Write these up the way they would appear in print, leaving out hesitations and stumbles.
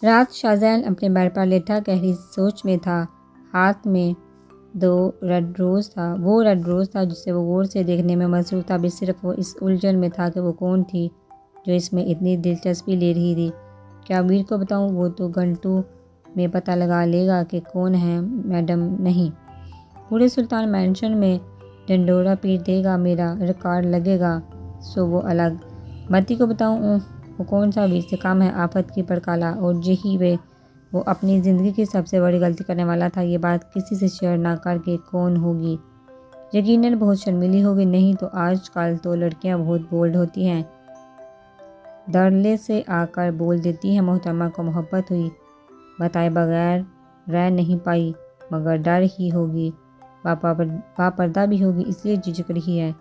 رات شاہزین اپنے بیڈ پر لیٹا گہری سوچ میں تھا۔ ہاتھ میں وہ ریڈ روز تھا جسے وہ غور سے دیکھنے میں مصروف تھا۔ صرف وہ اس الجھن میں تھا کہ وہ کون تھی جو اس میں اتنی دلچسپی لے رہی تھی۔ کیا ویر کو بتاؤں؟ وہ تو گھنٹوں میں پتہ لگا لے گا کہ کون ہے میڈم۔ نہیں، پورے سلطان مینشن میں ڈنڈورا پیٹ دے گا، میرا ریکارڈ لگے گا، سو وہ الگ۔ متی کو بتاؤں؟ وہ کون سا ویر سے کام ہے آفت کی پڑکالا، اور یہی وہ اپنی زندگی کی سب سے بڑی غلطی کرنے والا تھا۔ یہ بات کسی سے شیئر نہ کر کے کون ہوگی؟ یقیناً بہت شرمیلی ہوگی۔ نہیں تو آج کل تو لڑکیاں بہت بولڈ ہوتی ہیں، دھڑلے سے آ کر بول دیتی ہیں۔ محترمہ کو محبت ہوئی، بتائے بغیر رہ نہیں پائی، مگر ڈر ہی ہوگی، باپردہ بھی ہوگی، اس لیے جھجک رہی ہے۔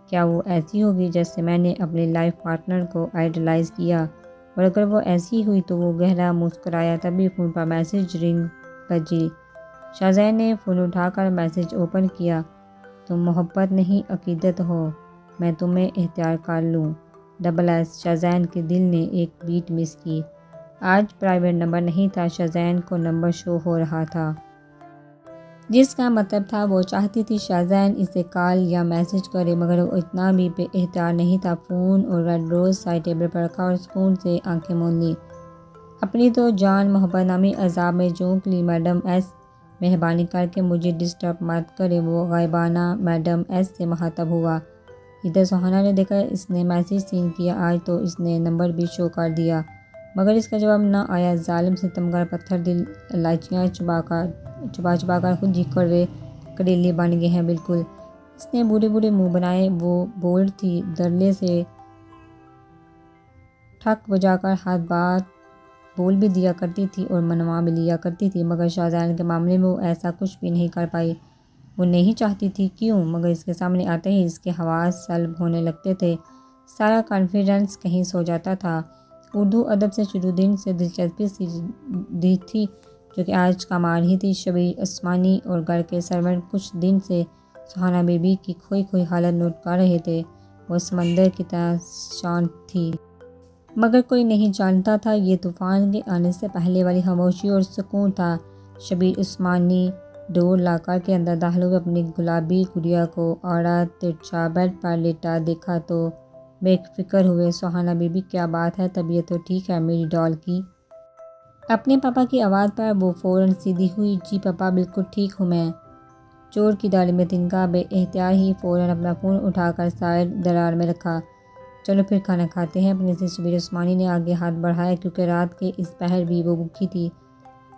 کیا وہ ایسی ہوگی جیسے میں نے اپنے لائف پارٹنر کو آئیڈلائز کیا؟ اور اگر وہ ایسی ہوئی تو وہ گہرا مسکرایا۔ تبھی فون پر میسج رنگ بجی۔ شاہزین نے فون اٹھا کر میسج اوپن کیا۔ تم محبت نہیں عقیدت ہو، میں تمہیں اختیار کر لوں۔ SS شاہزین کے دل نے ایک بیٹ مس کی۔ آج پرائیویٹ نمبر نہیں تھا، شاہزین کو نمبر شو ہو رہا تھا، جس کا مطلب تھا وہ چاہتی تھی شاہزین اسے کال یا میسج کرے، مگر وہ اتنا بھی بے اختیار نہیں تھا۔ فون اور ریڈ روز سائڈ ٹیبل پر رکھا اور سکون سے آنکھیں موند لیں۔ اپنی تو جان محبت نامی عذاب میں جھونک لی۔ میڈم ایس، مہربانی کر کے مجھے ڈسٹرب مت کریں، وہ غائبانہ میڈم ایس سے مخاطب ہوا۔ ادھر سہانا نے دیکھا اس نے میسج سین کیا، آج تو اس نے نمبر بھی شو کر دیا، مگر اس کا جواب نہ آیا۔ ظالم ستمگر پتھر دل، الائچیاں چبا چبا کر خود ہی کڑوے کریلے بن گئے ہیں بالکل۔ اس نے برے برے منہ بنائے۔ وہ بولڈ تھی، دھڑلے سے ٹھک بجا کر ہر بات بول بھی دیا کرتی تھی اور منوا بھی لیا کرتی تھی، مگر شاہزین کے معاملے میں وہ ایسا کچھ بھی نہیں کر پائی۔ وہ نہیں چاہتی تھی، کیوں؟ مگر اس کے سامنے آتے ہی اس کے حواس سلب ہونے لگتے تھے، سارا کانفیڈنس کہیں سو جاتا تھا۔ اردو ادب سے شروع دن سے دلچسپی سی دی تھی جو کہ آج کم آ رہی تھی۔ شبیر عثمانی اور گھر کے سرونٹ کچھ دن سے سہانا بی بی کی کھوئی حالت نوٹ کر رہے تھے۔ وہ سمندر کی طرح شانت تھی، مگر کوئی نہیں جانتا تھا یہ طوفان کے آنے سے پہلے والی خاموشی اور سکون تھا۔ شبیر عثمانی ڈور لاک کے اندر داخل ہوئے، اپنی گلابی گڑیا کو آڑا ترچھا بیڈ پر لیٹا دیکھا تو بے فکر ہوئے۔ سہانا بی بی، کیا بات ہے؟ طبیعت تو ٹھیک ہے میری ڈال کی؟ اپنے پاپا کی آواز پر وہ فوراً سیدھی ہوئی۔ جی پاپا، بالکل ٹھیک ہوں میں۔ چور کی داڑھی میں تنکا۔ بے اختیار ہی فوراً اپنا فون اٹھا کر سائڈ درار میں رکھا۔ چلو پھر کھانا کھاتے ہیں اپنے سے۔ شبیر عثمانی نے آگے ہاتھ بڑھایا کیونکہ رات کے اس پہر بھی وہ بھوکی تھی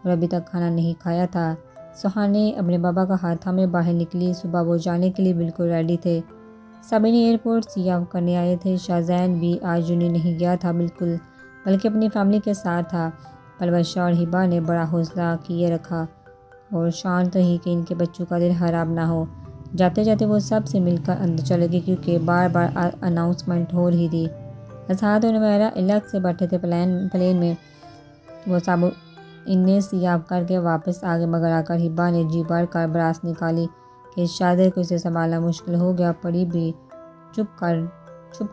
اور ابھی تک کھانا نہیں کھایا تھا۔ سہانا نے اپنے بابا کا ہاتھ تھامے باہر نکلی۔ صبح وہ جانے کے لیے بالکل ریڈی تھے، سبھی نے ایئرپورٹ سیاح کرنے آئے تھے۔ شاہزین بھی آج یونی نہیں گیا تھا بالکل، بلکہ اپنی فیملی کے ساتھ تھا۔ پلوشہ اور ہبا نے بڑا حوصلہ کیے رکھا اور شانت رہی کہ ان کے بچوں کا دل خراب نہ ہو۔ جاتے جاتے وہ سب سے مل کر اندر چلے گئے کیونکہ بار بار اناؤنسمنٹ ہو رہی تھی۔ اسعد اور نمیرہ الگ سے بیٹھے تھے پلین میں۔ وہ سب انہیں سیاہ کر کے واپس آ گئے، مگر آ کر ہبا نے جی بھر کر براس نکالی کہ اس چادر کو اسے سنبھالنا مشکل ہو گیا۔ پری بھی چھپ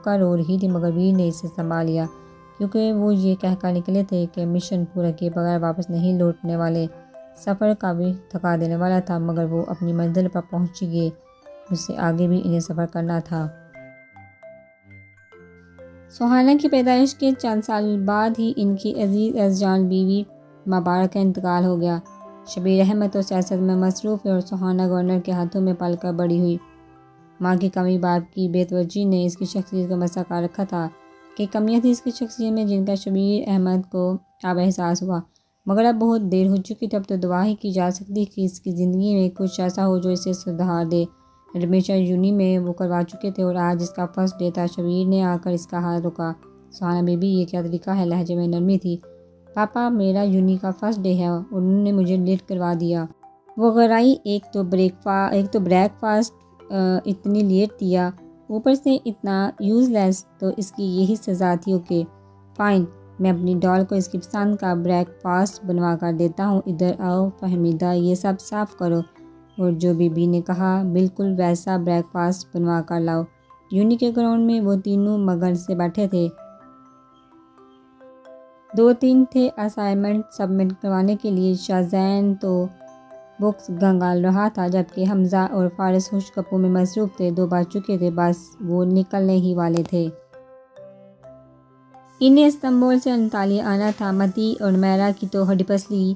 کر رو رہی تھی، مگر ویر نے اسے سنبھال لیا کیونکہ وہ یہ کہہ کر نکلے تھے کہ مشن پورا کیے بغیر واپس نہیں لوٹنے والے۔ سفر کافی تھکا دینے والا تھا، مگر وہ اپنی منزل پر پہنچ گئے، اس سے آگے بھی انہیں سفر کرنا تھا۔ سہانا کی پیدائش کے چند سال بعد ہی ان کی عزیز از جان بیوی مبارک کا انتقال ہو گیا۔ شبیر احمد تو سیاست میں مصروف ہے اور سہانا گورنر کے ہاتھوں میں پل کر بڑی ہوئی۔ ماں کی کمی، باپ کی بے توجہی نے اس کی شخصیت کو مسخ کر رکھا تھا۔ کہ کمیاں تھیں اس کی شخصیت میں جن کا شبیر احمد کو اب احساس ہوا، مگر اب بہت دیر ہو چکی تھی۔ اب تو دعا ہی کی جا سکتی کہ اس کی زندگی میں کچھ ایسا ہو جو اسے سدھار دے۔ ایڈمیشن یونی میں وہ کروا چکے تھے اور آج اس کا فرسٹ ڈے تھا۔ شبیر نے آ کر اس کا ہاتھ روکا۔ سہانا بی بی، یہ کیا طریقہ ہے؟ لہجے میں نرمی تھی۔ پاپا، میرا یونی کا فرسٹ ڈے ہے اور انہوں نے مجھے لیٹ کروا دیا۔ وہ غرائی، ایک تو بریک فاسٹ اتنی لیٹ دیا، اوپر سے اتنا یوز لیس، تو اس کی یہی سزا تھی۔ اوکے فائن، میں اپنی ڈال کو اس کی پسند کا بریک فاسٹ بنوا کر دیتا ہوں۔ ادھر آؤ فہمیدہ، یہ سب صاف کرو، اور جو بی بی نے کہا بالکل ویسا بریک فاسٹ بنوا کر لاؤ۔ یونی کے گراؤنڈ میں وہ تینوں مگن سے بیٹھے تھے۔ 2-3 تھے اسائنمنٹ سبمٹ کروانے کے لیے۔ شاہزین تو بکس گنگال رہا تھا، جبکہ حمزہ اور فارس ہوش گپوں میں مصروف تھے۔ 2 بج چکے تھے، بس وہ نکلنے ہی والے تھے۔ انہیں استنبول سے انطالیہ آنا تھا۔ متی اور میرا کی تو ہڈی پسلی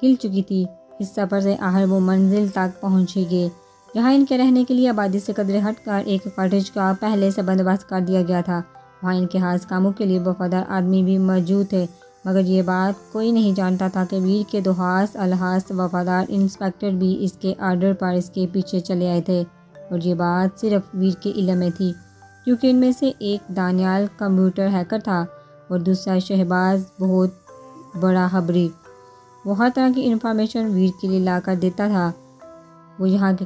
ہل چکی تھی۔ اس سفر سے آخر وہ منزل تک پہنچ ہی گئے، جہاں ان کے رہنے کے لیے آبادی سے قدرے ہٹ کر ایک کاٹیج کا پہلے سے بندوبست کر دیا گیا تھا۔ وہاں ان کے خاص کاموں کے لیے وفادار آدمی بھی موجود تھے، مگر یہ بات کوئی نہیں جانتا تھا کہ ویر کے 2 خاص الخاص وفادار انسپکٹر بھی اس کے آرڈر پر اس کے پیچھے چلے آئے تھے، اور یہ بات صرف ویر کے علم میں تھی، کیونکہ ان میں سے ایک دانیال کمپیوٹر ہیکر تھا اور دوسرا شہباز بہت بڑا خبری۔ وہ ہر طرح کی انفارمیشن ویر کے لیے لا کر دیتا تھا۔ وہ یہاں کے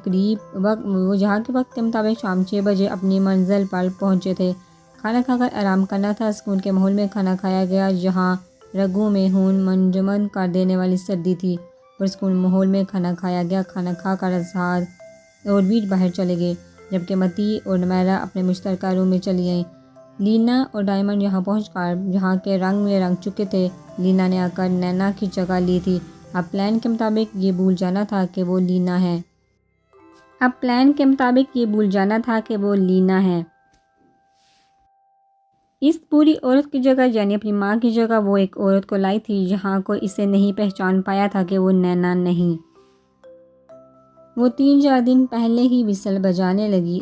وقت کے مطابق شام 6 بجے اپنی منزل پر پہنچے تھے۔ کھانا کھا کر آرام کرنا تھا۔ سکون کے ماحول میں کھانا کھایا گیا، جہاں رگوں میں خون منجمد کر دینے والی سردی تھی، پرسکون ماحول میں کھانا کھایا گیا۔ کھانا کھا کر اسعد اور ویر باہر چلے گئے، جبکہ متی اور نمیرہ اپنے مشترکہ روم میں چلی گئیں۔ لینا اور ڈائمنڈ یہاں پہنچ کر جہاں کے رنگ میں رنگ چکے تھے۔ لینا نے آ کر نینا کی جگہ لی تھی۔ اب پلان کے مطابق یہ بھول جانا تھا کہ وہ لینا ہے۔ اس بری عورت کی جگہ، یعنی اپنی ماں کی جگہ، وہ ایک عورت کو لائی تھی جہاں کوئی اسے نہیں پہچان پایا تھا کہ وہ نینا نہیں۔ وہ 3-4 دن پہلے ہی وسل بجانے لگی،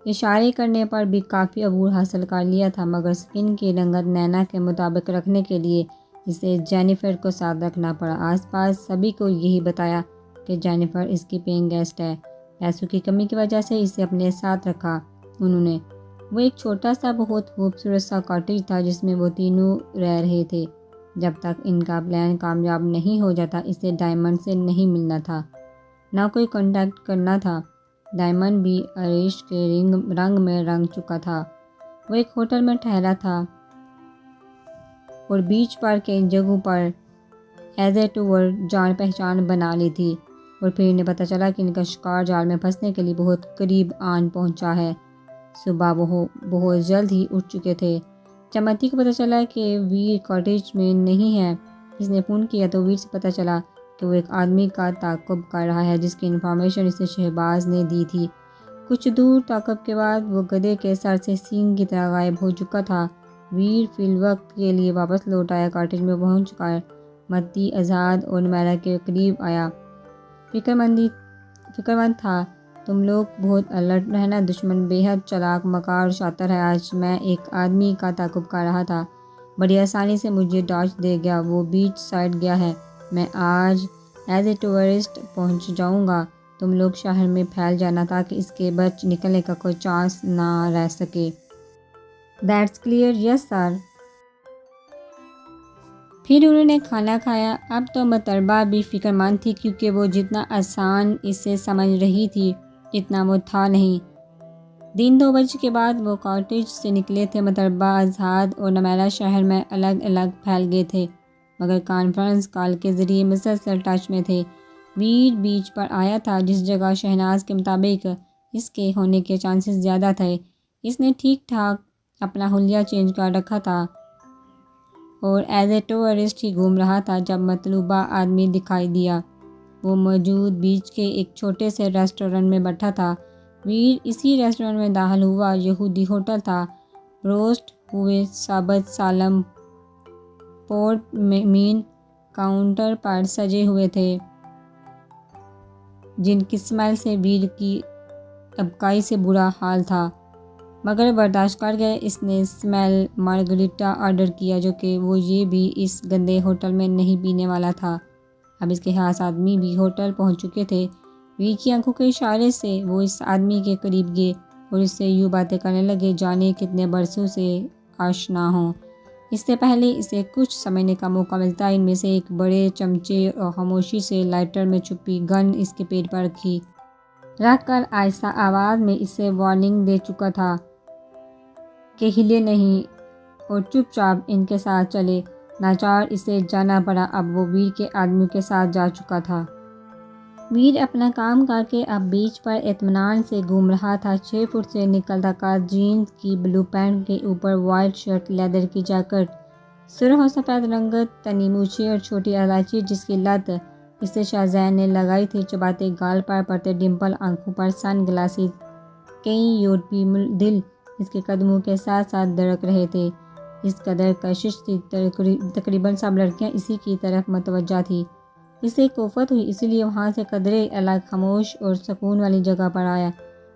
اشارے کرنے پر بھی کافی عبور حاصل کر لیا تھا، مگر سکن کی رنگت نینا کے مطابق رکھنے کے لیے اسے جینیفر کو ساتھ رکھنا پڑا۔ آس پاس سبھی کو یہی بتایا کہ جینیفر اس کی پیئنگ گیسٹ ہے۔ پیسوں کی کمی کی وجہ سے اسے اپنے ساتھ رکھا انہوں نے۔ وہ ایک چھوٹا سا بہت خوبصورت سا کاٹیج تھا جس میں وہ تینوں رہ رہے تھے۔ جب تک ان کا پلان کامیاب نہیں ہو جاتا اسے ڈائمنڈ سے نہیں ملنا تھا، نہ کوئی کانٹیکٹ کرنا تھا۔ ڈائمنڈ بھی عریش کے رنگ میں رنگ چکا تھا۔ وہ ایک ہوٹل میں ٹھہرا تھا اور بیچ پر کئی جگہوں پر ایز اے ٹور جان پہچان بنا لی تھی، اور پھر انہیں پتہ چلا کہ ان کا شکار جال میں پھنسنے کے لیے بہت قریب آن پہنچا ہے۔ صبح وہ بہت جلد ہی اٹھ چکے تھے۔ جب متی کو پتہ چلا کہ ویر کاٹیج میں نہیں ہے، اس نے فون کیا تو ویر سے پتہ چلا کہ وہ ایک آدمی کا تعاقب کر رہا ہے جس کی انفارمیشن اسے شہباز نے دی تھی۔ کچھ دور تعاقب کے بعد وہ گدھے کے سر سے سینگ کی طرح غائب ہو چکا تھا۔ ویر فی الوقت کے لیے واپس لوٹ آیا۔ کاٹیج میں پہنچ کر متی اسعد اور نمیرہ کے قریب آیا۔ فکر مند تھا، تم لوگ بہت الرٹ رہنا، دشمن بے حد چالاک مکار اور شاطر ہے۔ آج میں ایک آدمی کا تعاقب کر رہا تھا، بڑی آسانی سے مجھے ڈاچ دے گیا، وہ بیچ سائڈ گیا ہے۔ میں آج ایز اے ٹورسٹ پہنچ جاؤں گا، تم لوگ شہر میں پھیل جانا تاکہ اس کے بچ نکلنے کا کوئی چانس نہ رہ سکے۔ That's clear? Yes sir. پھر انہوں نے کھانا کھایا۔ اب تو محتربہ بھی فکر مند تھی، کیونکہ وہ جتنا آسان اسے سمجھ رہی تھی اتنا وہ تھا نہیں۔ دن 2 بجے کے بعد وہ کاٹیج سے نکلے تھے۔ محتربہ، اسعد اور نمیرہ شہر میں الگ الگ پھیل گئے تھے، مگر کانفرنس کال کے ذریعے مسلسل ٹچ میں تھے۔ ویر بیچ پر آیا تھا، جس جگہ شہناز کے مطابق اس کے ہونے کے چانسز زیادہ تھے۔ اس نے ٹھیک ٹھاک اپنا حلیہ چینج کر رکھا تھا اور ایز اے ٹورسٹ ہی گھوم رہا تھا جب مطلوبہ آدمی دکھائی دیا۔ وہ موجود بیچ کے ایک چھوٹے سے ریسٹورنٹ میں بیٹھا تھا۔ ویر اسی ریسٹورنٹ میں داخل ہوا۔ یہودی ہوٹل تھا۔ روسٹ ہوئے ثابت سالم پورک مین کاؤنٹر پر سجے ہوئے تھے، جن کی اسمیل سے ویر کی ابکائی سے برا حال تھا، مگر برداشت کر گئے۔ اس نے اسمیل مارگریٹا آرڈر کیا، جو کہ وہ یہ بھی اس گندے ہوٹل میں نہیں پینے والا تھا۔ اب اس کے خاص آدمی بھی ہوٹل پہنچ چکے تھے۔ ویر کی آنکھوں کے اشارے سے وہ اس آدمی کے قریب گئے اور اس سے یوں باتیں کرنے لگے جانے کتنے برسوں سے آشنا ہوں۔ اس سے پہلے اسے کچھ سمجھنے کا موقع ملتا، ان میں سے ایک بڑے چمچے اور خاموشی سے لائٹر میں چھپی گن اس کے پیٹ پر رکھ کر آہستہ آواز میں اسے وارننگ دے چکا تھا کہ ہلے نہیں اور چپ چاپ ان کے ساتھ چلے۔ ناچار اسے جانا پڑا۔ اب وہ ویر کے آدمیوں کے ساتھ جا چکا تھا۔ ویر اپنا کام کر کے اب بیچ پر اطمینان سے گھوم رہا تھا۔ 6 فٹ سے نکلتا قد، جینز کی بلو پینٹ کے اوپر وائٹ شرٹ، لیدر کی جیکٹ، سرخ اور سفید رنگت، تنی مونچھیں اور چھوٹی الائچی جس کی لت اسے شاہزین نے لگائی تھی، چباتے گال پر پڑتے ڈمپل آنکھوں پر سن گلاسز، کئی یورپی دل اس کے قدموں کے ساتھ ساتھ دھڑک رہے تھے۔ اس قدر کشش تھی، تقریباً سب لڑکیاں اسی کی طرف متوجہ تھیں۔ اسے کوفت ہوئی، اسی لیے وہاں سے قدرے الگ خاموش اور سکون والی جگہ پر آیا،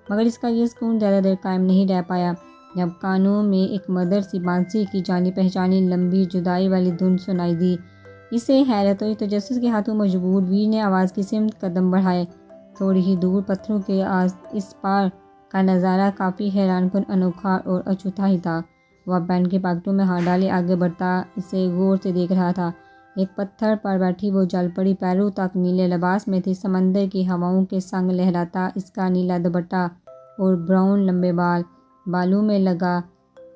مگر اس کا یہ سکون زیادہ دیر قائم نہیں رہ پایا۔ جب کانوں میں ایک مدر سی بانسی کی جانی پہچانی لمبی جدائی والی دھن سنائی دی، اسے حیرت ہوئی۔ تجسس کے ہاتھوں مجبور ویر نے آواز کی سمت قدم بڑھائے۔ تھوڑی ہی دور پتھروں کے اس پار کا نظارہ کافی حیران کن، انوکھا اور اچھوتا ہی تھا۔ وہ پینٹ کی پاکٹوں میں ہاتھ ڈالے آگے بڑھتا اسے غور سے دیکھ رہا تھا۔ ایک پتھر پر بیٹھی وہ جل پڑی پیروں تک نیلے لباس میں تھی، سمندر کی ہواؤں کے سنگ لہراتا اس کا نیلا دوپٹہ اور براؤن لمبے بال، بالوں میں لگا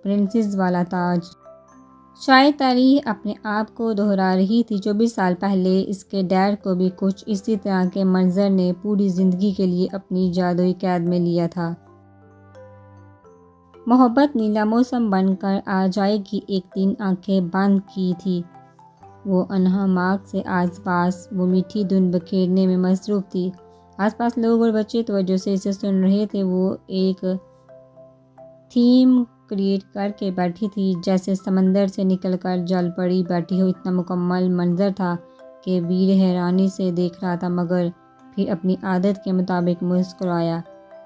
پرنسز والا تاج۔ شاید تاریخ اپنے آپ کو دہرا رہی تھی۔ 24 سال پہلے اس کے ڈیڈ کو بھی کچھ اسی طرح کے منظر نے پوری زندگی کے لیے اپنی جادوئی قید میں لیا تھا۔ محبت نیلا موسم بن کر آ جائے گی، ایک دن آنکھیں بند کی تھی وہ انہا ماغ سے آس پاس وہ میٹھی دھن بکھیرنے میں مصروف تھی۔ آس پاس لوگ اور بچے توجہ سے اسے سن رہے تھے۔ وہ ایک تھیم کریٹ کر کے بیٹھی تھی، جیسے سمندر سے نکل کر جل پڑی بیٹھی ہو۔ اتنا مکمل منظر تھا کہ ویر حیرانی سے دیکھ رہا تھا، مگر پھر اپنی عادت کے مطابق مسکرایا۔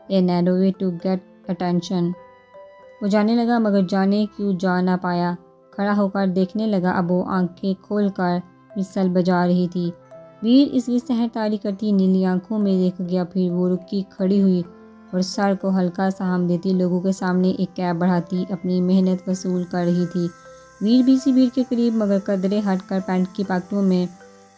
اے نیرو وے ٹو گیٹ اٹینشن۔ وہ جانے لگا، مگر جانے کیوں جا نہ پایا۔ کھڑا ہو کر دیکھنے لگا، اب وہ آنکھیں کھول کر وسل بجا رہی تھی۔ ویر اس کی سحر طاری کرتی نیلی آنکھوں میں دیکھ گیا، پھر وہ رکی کھڑی ہوئی اور سر کو ہلکا سا ہم دیتی لوگوں کے سامنے ایک کیپ بڑھاتی اپنی محنت وصول کر رہی تھی۔ ویر بھی اسی بھیڑ کے قریب مگر قدرے ہٹ کر پینٹ کی پاکٹوں میں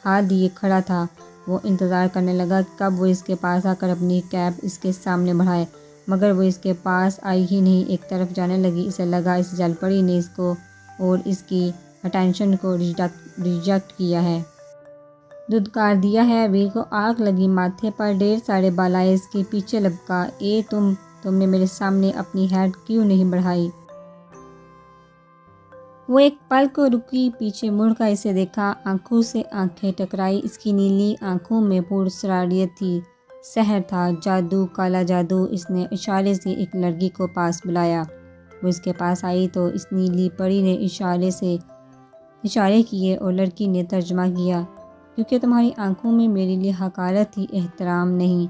ہاتھ دیے کھڑا تھا۔ وہ انتظار کرنے لگا کہ کب وہ اس کے پاس آ کر اپنی کیپ اس کے سامنے بڑھائے، مگر وہ اس کے پاس آئی ہی نہیں، ایک طرف جانے لگی۔ اسے لگا اس جل پڑی نے اس کو اور اس کی اٹینشن کو ریجیکٹ کیا ہے، دھتکار دیا ہے۔ ویر کو آگ لگی، ماتھے پر ڈھیر سارے بال آئے، اس کے پیچھے لپکا۔ اے تم نے میرے سامنے اپنی ہیڈ کیوں نہیں بڑھائی؟ وہ ایک پل کو رکی، پیچھے مڑ کر اسے دیکھا، آنکھوں سے آنکھیں ٹکرائی۔ اس کی نیلی آنکھوں میں پراسرار تھی، سحر تھا، جادو، کالا جادو۔ اس نے اشارے سے ایک لڑکی کو پاس بلایا۔ وہ اس کے پاس آئی تو اس نیلی پری نے اشارے کیے اور لڑکی نے ترجمہ کیا، کیونکہ تمہاری آنکھوں میں میرے لیے حقارت تھی، احترام نہیں۔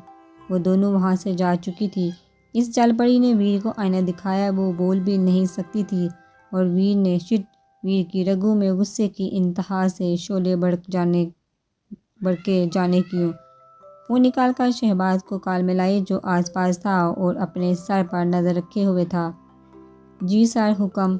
وہ دونوں وہاں سے جا چکی تھی۔ اس جل پری نے ویر کو آئینہ دکھایا، وہ بول بھی نہیں سکتی تھی، اور ویر کی رگوں میں غصے کی انتہا سے شعلے بڑکے جانے کیوں۔ وہ نکال کر شہباز کو کال میں لائی جو آس پاس تھا اور اپنے سر پر نظر رکھے ہوئے تھا۔ جی سر، حکم؟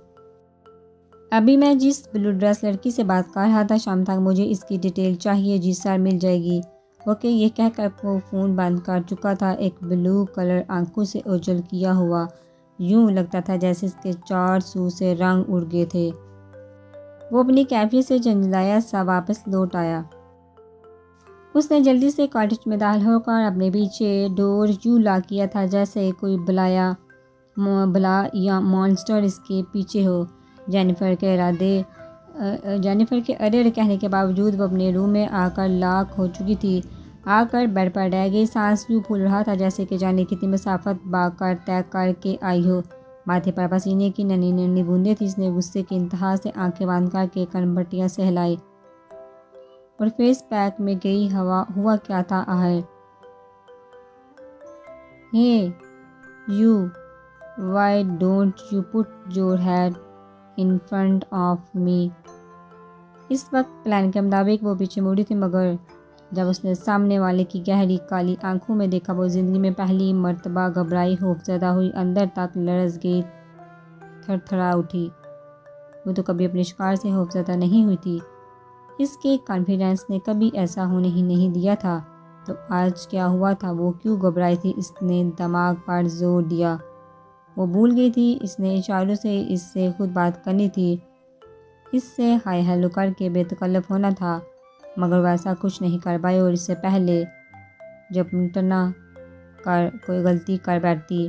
ابھی میں جس بلو ڈریس لڑکی سے بات کر رہا تھا، شام تک مجھے اس کی ڈیٹیل چاہیے۔ جی سر، مل جائے گی۔ اوکے، یہ کہہ کر وہ فون بند کر چکا تھا۔ ایک بلو کلر آنکھوں سے اوجھل کیا ہوا، یوں لگتا تھا جیسے اس کے 4 سو سے رنگ اڑ گئے تھے۔ وہ اپنی کیفیت سے جھنجھلایا سا واپس لوٹ آیا۔ اس نے جلدی سے کاٹیج میں داخل ہو کر اپنے پیچھے ڈور یوں لاک کیا تھا جیسے کوئی بلا یا مانسٹر اس کے پیچھے ہو۔ جینیفر کے ارے کہنے کے باوجود وہ اپنے روم میں آ کر لاک ہو چکی تھی۔ آ کر بیڈ پر ڈہ گئی، سانس یوں پھول رہا تھا جیسے کہ جانے کتنی مسافت بھاگ کر طے کر کے آئی ہو۔ ماتھے پر پسینے کی ننھی ننھی بوندیں تھیں۔ اس نے غصے کی انتہا سے آنکھیں بند کر کے کنپٹیاں سہلائی اور فیس پیک میں گئی ہوا کیا تھا آخر؟ Hey you, why don't you put your head in front of me? اس وقت پلان کے مطابق وہ پیچھے مڑی تھی، مگر جب اس نے سامنے والے کی گہری کالی آنکھوں میں دیکھا، وہ زندگی میں پہلی مرتبہ گھبرائی، خوفزدہ ہوئی، اندر تک لرز گئی، تھر تھرا اٹھی۔ وہ تو کبھی اپنے شکار سے خوفزدہ نہیں ہوئی تھی، اس کے کانفیڈنس نے کبھی ایسا ہونے ہی نہیں دیا تھا۔ تو آج کیا ہوا تھا؟ وہ کیوں گھبرائی تھی؟ اس نے دماغ پر زور دیا۔ وہ بھول گئی تھی اس نے اشاروں سے اس سے خود بات کرنی تھی، اس سے ہائی ہیلو کر کے بے تکلف ہونا تھا، مگر وہ ایسا کچھ نہیں کر پائی، اور اس سے پہلے جب منٹنا کر کوئی غلطی کر بیٹھتی